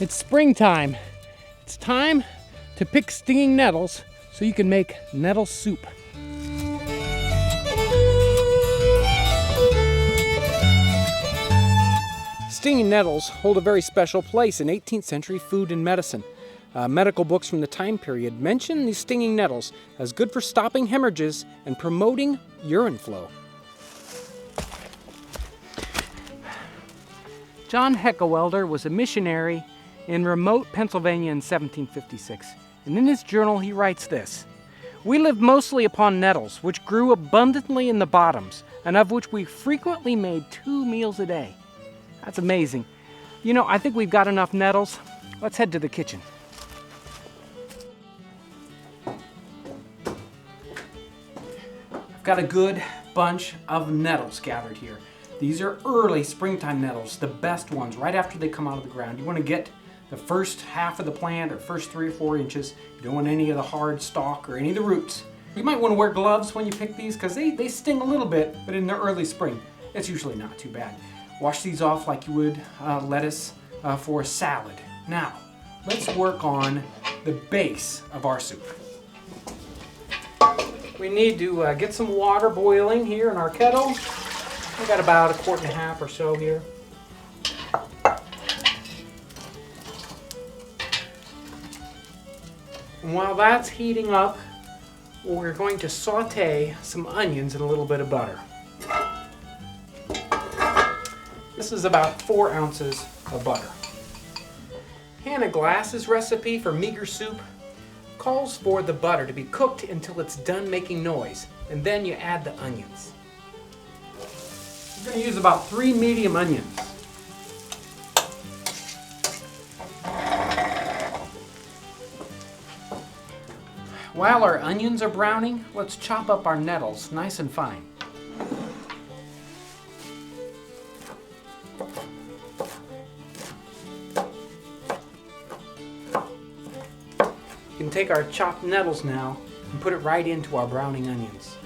It's springtime. It's time to pick stinging nettles so you can make nettle soup. Stinging nettles hold a very special place in 18th century food and medicine. Medical books from the time period mention these stinging nettles as good for stopping hemorrhages and promoting urine flow. John Heckewelder was a missionary in remote Pennsylvania in 1756, and in his journal he writes this: "We lived mostly upon nettles, which grew abundantly in the bottoms, and of which we frequently made 2 meals a day." That's amazing. You know, I think we've got enough nettles. Let's head to the kitchen. I've got a good bunch of nettles gathered here. These are early springtime nettles, the best ones, right after they come out of the ground. You want to get the first half of the plant or first 3 or 4 inches. You don't want any of the hard stalk or any of the roots. You might want to wear gloves when you pick these because they sting a little bit, but in the early spring, it's usually not too bad. Wash these off like you would lettuce for a salad. Now, let's work on the base of our soup. We need to get some water boiling here in our kettle. We've got about 1.5 quarts or so here. And while that's heating up, we're going to saute some onions in a little bit of butter. This is about 4 ounces of butter. Hannah Glass's recipe for meager soup calls for the butter to be cooked until it's done making noise, and then you add the onions. We're going to use about 3 medium onions. While our onions are browning, let's chop up our nettles nice and fine. We can take our chopped nettles now and put it right into our browning onions.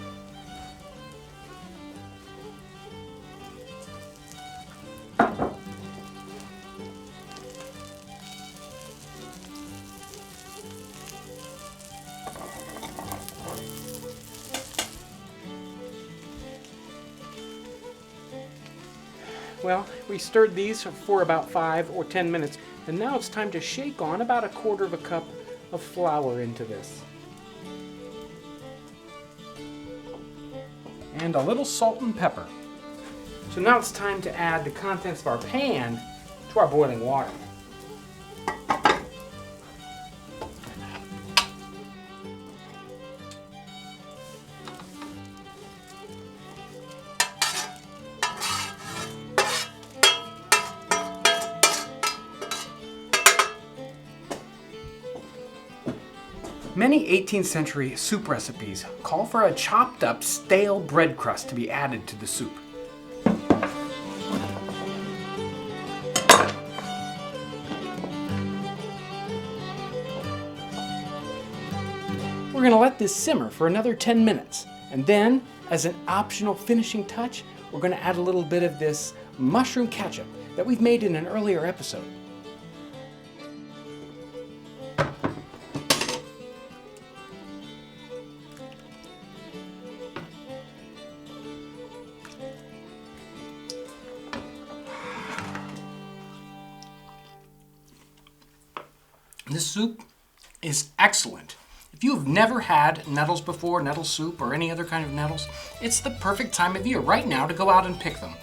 Well, we stirred these for about 5 or 10 minutes, and now it's time to shake on about 1/4 cup of flour into this. And a little salt and pepper. So now it's time to add the contents of our pan to our boiling water. Many 18th century soup recipes call for a chopped up stale bread crust to be added to the soup. We're going to let this simmer for another 10 minutes, and then, as an optional finishing touch, we're going to add a little bit of this mushroom ketchup that we've made in an earlier episode. This soup is excellent. If you've never had nettles before, nettle soup or any other kind of nettles, it's the perfect time of year right now to go out and pick them.